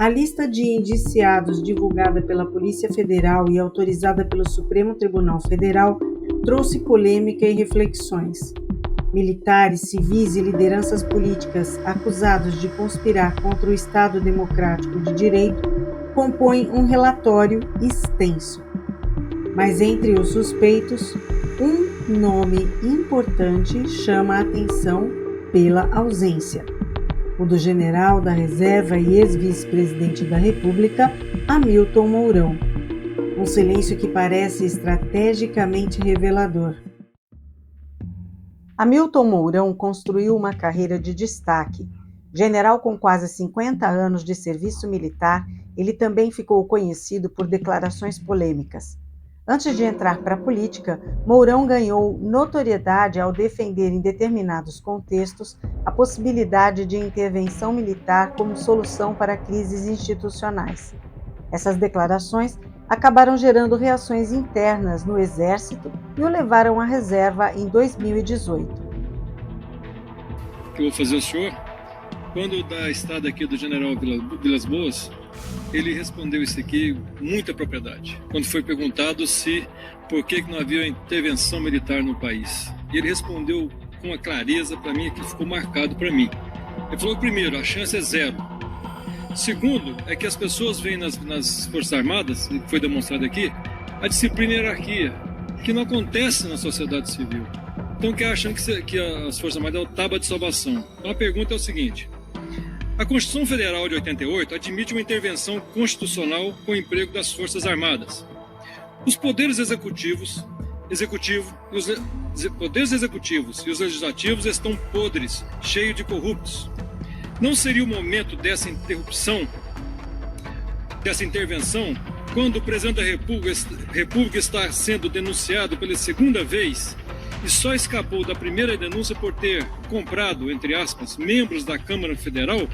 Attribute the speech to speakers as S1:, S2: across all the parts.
S1: A lista de indiciados divulgada pela Polícia Federal e autorizada pelo Supremo Tribunal Federal trouxe polêmica e reflexões. Militares, civis e lideranças políticas acusados de conspirar contra o Estado Democrático de Direito compõem um relatório extenso. Mas entre os suspeitos, um nome importante chama a atenção pela ausência: o do general da reserva e ex-vice-presidente da República, Hamilton Mourão. Um silêncio que parece estrategicamente revelador. Hamilton Mourão construiu uma carreira de destaque. General com quase 50 anos de serviço militar, ele também ficou conhecido por declarações polêmicas. Antes de entrar para a política, Mourão ganhou notoriedade ao defender em determinados contextos a possibilidade de intervenção militar como solução para crises institucionais. Essas declarações acabaram gerando reações internas no Exército e o levaram à reserva em 2018.
S2: Que eu vou fazer o senhor? Quando da estada aqui do general Vilas Boas, ele respondeu isso aqui com muita propriedade. Quando foi perguntado se por que não havia intervenção militar no país. E ele respondeu com uma clareza para mim, que ficou marcado para mim. Ele falou, primeiro, a chance é zero. Segundo, é que as pessoas veem nas Forças Armadas, que foi demonstrado aqui, a disciplina e a hierarquia, que não acontece na sociedade civil. Então, que acham que as Forças Armadas é o tábua de salvação. Então, a pergunta é o seguinte: a Constituição Federal de 88 admite uma intervenção constitucional com o emprego das Forças Armadas. Os poderes executivos e os legislativos estão podres, cheios de corruptos. Não seria o momento dessa intervenção, quando o presidente da República está sendo denunciado pela segunda vez e só escapou da primeira denúncia por ter comprado, entre aspas, membros da Câmara Federal?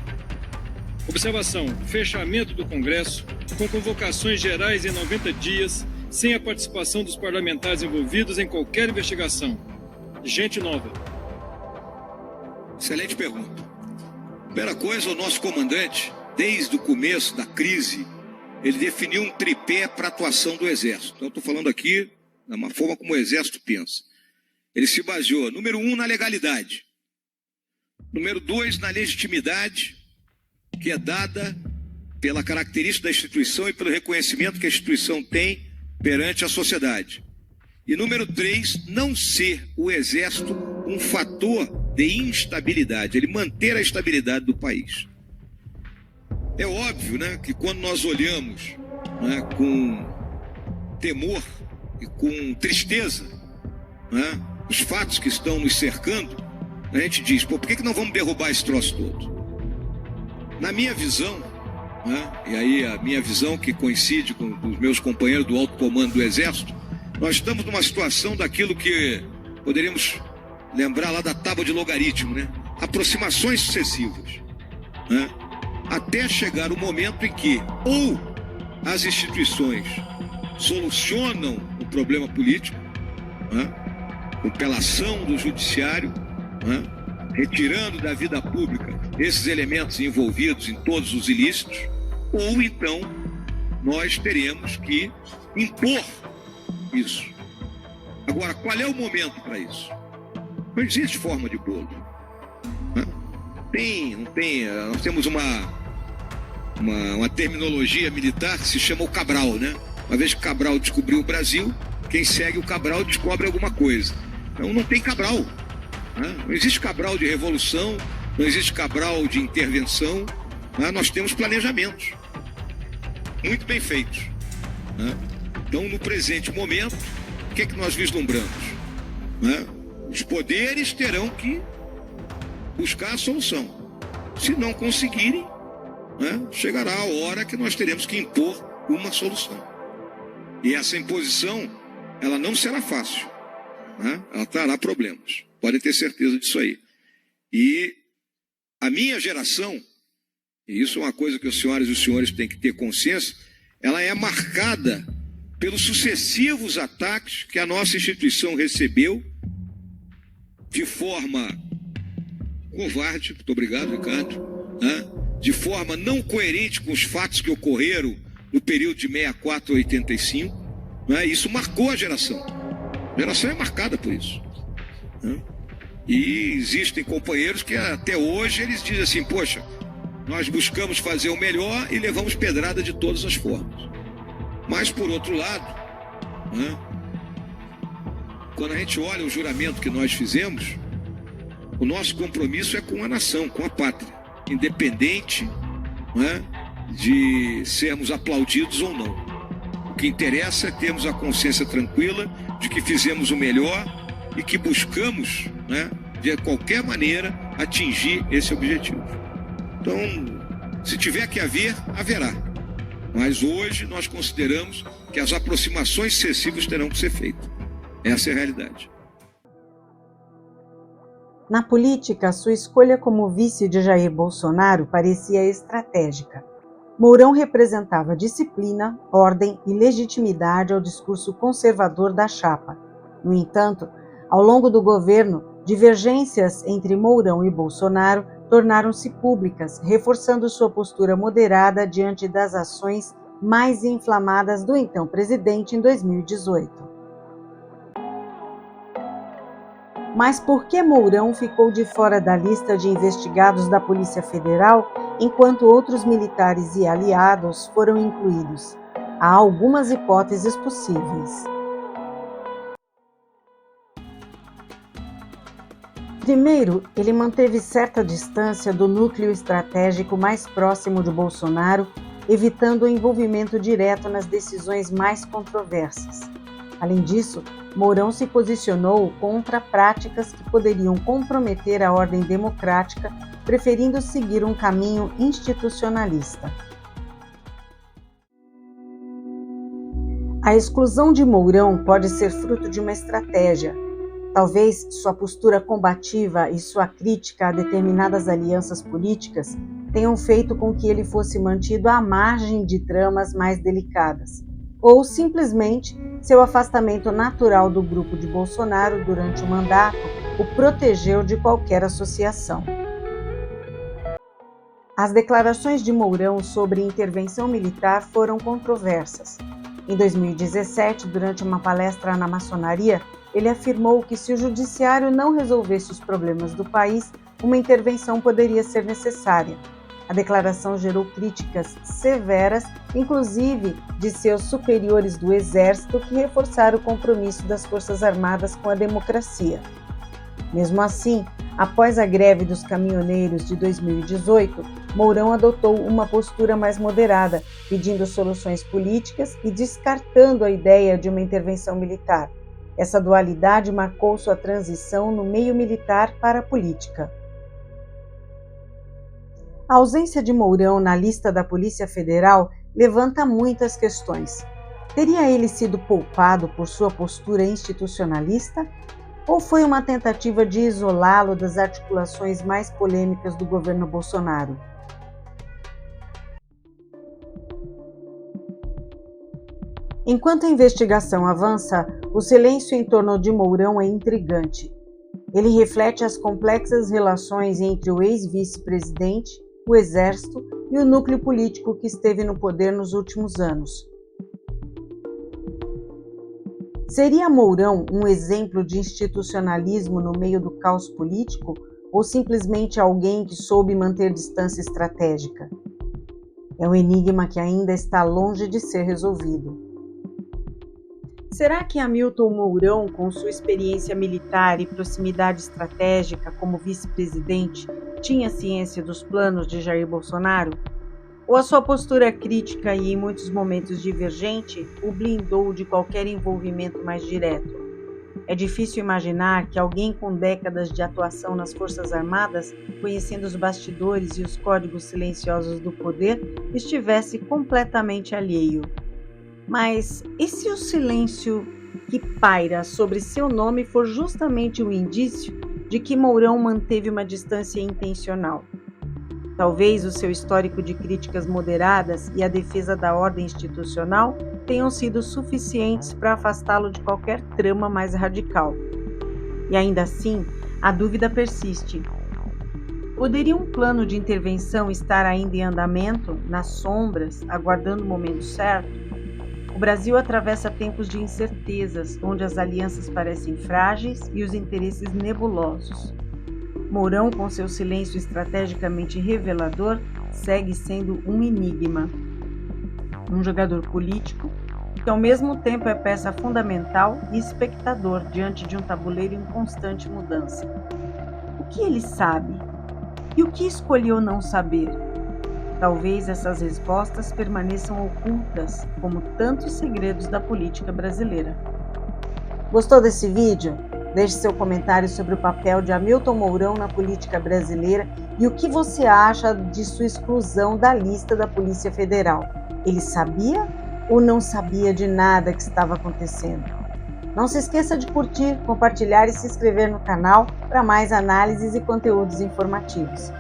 S2: Observação: fechamento do Congresso, com convocações gerais em 90 dias, sem a participação dos parlamentares envolvidos em qualquer investigação. Gente nova.
S3: Excelente pergunta. Primeira coisa, o nosso comandante, desde o começo da crise, ele definiu um tripé para a atuação do Exército. Então, eu estou falando aqui da uma forma como o Exército pensa. Ele se baseou, número 1, na legalidade. Número 2, na legitimidade, que é dada pela característica da instituição e pelo reconhecimento que a instituição tem perante a sociedade. E número 3, não ser o Exército um fator de instabilidade, ele manter a estabilidade do país. É óbvio, né, que quando nós olhamos, né, com temor e com tristeza, né, os fatos que estão nos cercando, a gente diz, por que não vamos derrubar esse troço todo? Na minha visão, né, e aí a minha visão que coincide com os meus companheiros do alto comando do Exército, nós estamos numa situação daquilo que poderíamos lembrar lá da tábua de logaritmo, né? Aproximações sucessivas, né? Até chegar o momento em que ou as instituições solucionam o problema político, né? Pela ação do judiciário, né? Retirando da vida pública esses elementos envolvidos em todos os ilícitos, ou então nós teremos que impor isso. Agora, qual é o momento para isso? Não existe forma de bolo. Nós temos uma terminologia militar que se chama o Cabral, né? Uma vez que Cabral descobriu o Brasil, quem segue o Cabral descobre alguma coisa. Então não tem Cabral. Né? Não existe Cabral de revolução, não existe Cabral de intervenção. Né? Nós temos planejamentos muito bem feitos. Né? Então, no presente momento, o que é que nós vislumbramos? Né? Os poderes terão que buscar a solução. Se não conseguirem, né, chegará a hora que nós teremos que impor uma solução. E essa imposição, ela não será fácil. Né? Ela trará problemas. Podem ter certeza disso aí. E a minha geração, e isso é uma coisa que as senhoras e os senhores têm que ter consciência, ela é marcada pelos sucessivos ataques que a nossa instituição recebeu de forma covarde, muito obrigado, Ricardo, né? de forma não coerente com os fatos que ocorreram no período de 64 a 85. Né? Isso marcou a geração. A geração é marcada por isso. Né? E existem companheiros que até hoje eles dizem assim, poxa, nós buscamos fazer o melhor e levamos pedrada de todas as formas. Mas, por outro lado, né, quando a gente olha o juramento que nós fizemos, o nosso compromisso é com a nação, com a pátria, independente, né, de sermos aplaudidos ou não. O que interessa é termos a consciência tranquila de que fizemos o melhor e que buscamos, né, de qualquer maneira, atingir esse objetivo. Então, se tiver que haver, haverá. Mas hoje nós consideramos que as aproximações excessivas terão que ser feitas. Essa é a realidade.
S1: Na política, sua escolha como vice de Jair Bolsonaro parecia estratégica. Mourão representava disciplina, ordem e legitimidade ao discurso conservador da chapa. No entanto, ao longo do governo, divergências entre Mourão e Bolsonaro tornaram-se públicas, reforçando sua postura moderada diante das ações mais inflamadas do então presidente em 2018. Mas por que Mourão ficou de fora da lista de investigados da Polícia Federal, enquanto outros militares e aliados foram incluídos? Há algumas hipóteses possíveis. Primeiro, ele manteve certa distância do núcleo estratégico mais próximo de Bolsonaro, evitando o envolvimento direto nas decisões mais controversas. Além disso, Mourão se posicionou contra práticas que poderiam comprometer a ordem democrática, preferindo seguir um caminho institucionalista. A exclusão de Mourão pode ser fruto de uma estratégia. Talvez sua postura combativa e sua crítica a determinadas alianças políticas tenham feito com que ele fosse mantido à margem de tramas mais delicadas, ou simplesmente seu afastamento natural do grupo de Bolsonaro durante o mandato o protegeu de qualquer associação. As declarações de Mourão sobre intervenção militar foram controversas. Em 2017, durante uma palestra na maçonaria, ele afirmou que se o judiciário não resolvesse os problemas do país, uma intervenção poderia ser necessária. A declaração gerou críticas severas, inclusive de seus superiores do Exército, que reforçaram o compromisso das Forças Armadas com a democracia. Mesmo assim, após a greve dos caminhoneiros de 2018, Mourão adotou uma postura mais moderada, pedindo soluções políticas e descartando a ideia de uma intervenção militar. Essa dualidade marcou sua transição no meio militar para a política. A ausência de Mourão na lista da Polícia Federal levanta muitas questões. Teria ele sido poupado por sua postura institucionalista? Ou foi uma tentativa de isolá-lo das articulações mais polêmicas do governo Bolsonaro? Enquanto a investigação avança, o silêncio em torno de Mourão é intrigante. Ele reflete as complexas relações entre o ex-vice-presidente, o Exército e o núcleo político que esteve no poder nos últimos anos. Seria Mourão um exemplo de institucionalismo no meio do caos político ou simplesmente alguém que soube manter distância estratégica? É um enigma que ainda está longe de ser resolvido. Será que Hamilton Mourão, com sua experiência militar e proximidade estratégica como vice-presidente, tinha ciência dos planos de Jair Bolsonaro? Ou a sua postura crítica e, em muitos momentos, divergente o blindou de qualquer envolvimento mais direto? É difícil imaginar que alguém com décadas de atuação nas Forças Armadas, conhecendo os bastidores e os códigos silenciosos do poder, estivesse completamente alheio. Mas e se o silêncio que paira sobre seu nome for justamente um indício de que Mourão manteve uma distância intencional? Talvez o seu histórico de críticas moderadas e a defesa da ordem institucional tenham sido suficientes para afastá-lo de qualquer trama mais radical. E ainda assim, a dúvida persiste. Poderia um plano de intervenção estar ainda em andamento, nas sombras, aguardando o momento certo? O Brasil atravessa tempos de incertezas, onde as alianças parecem frágeis e os interesses nebulosos. Mourão, com seu silêncio estrategicamente revelador, segue sendo um enigma. Um jogador político que, ao mesmo tempo, é peça fundamental e espectador diante de um tabuleiro em constante mudança. O que ele sabe? E o que escolheu não saber? Talvez essas respostas permaneçam ocultas, como tantos segredos da política brasileira. Gostou desse vídeo? Deixe seu comentário sobre o papel de Hamilton Mourão na política brasileira e o que você acha de sua exclusão da lista da Polícia Federal. Ele sabia ou não sabia de nada que estava acontecendo? Não se esqueça de curtir, compartilhar e se inscrever no canal para mais análises e conteúdos informativos.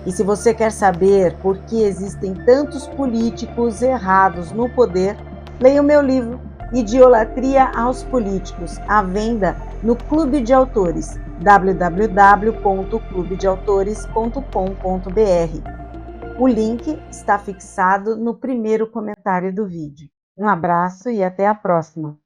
S1: E se você quer saber por que existem tantos políticos errados no poder, leia o meu livro Idiolatria aos Políticos, à venda no Clube de Autores, www.clubedeautores.com.br. O link está fixado no primeiro comentário do vídeo. Um abraço e até a próxima!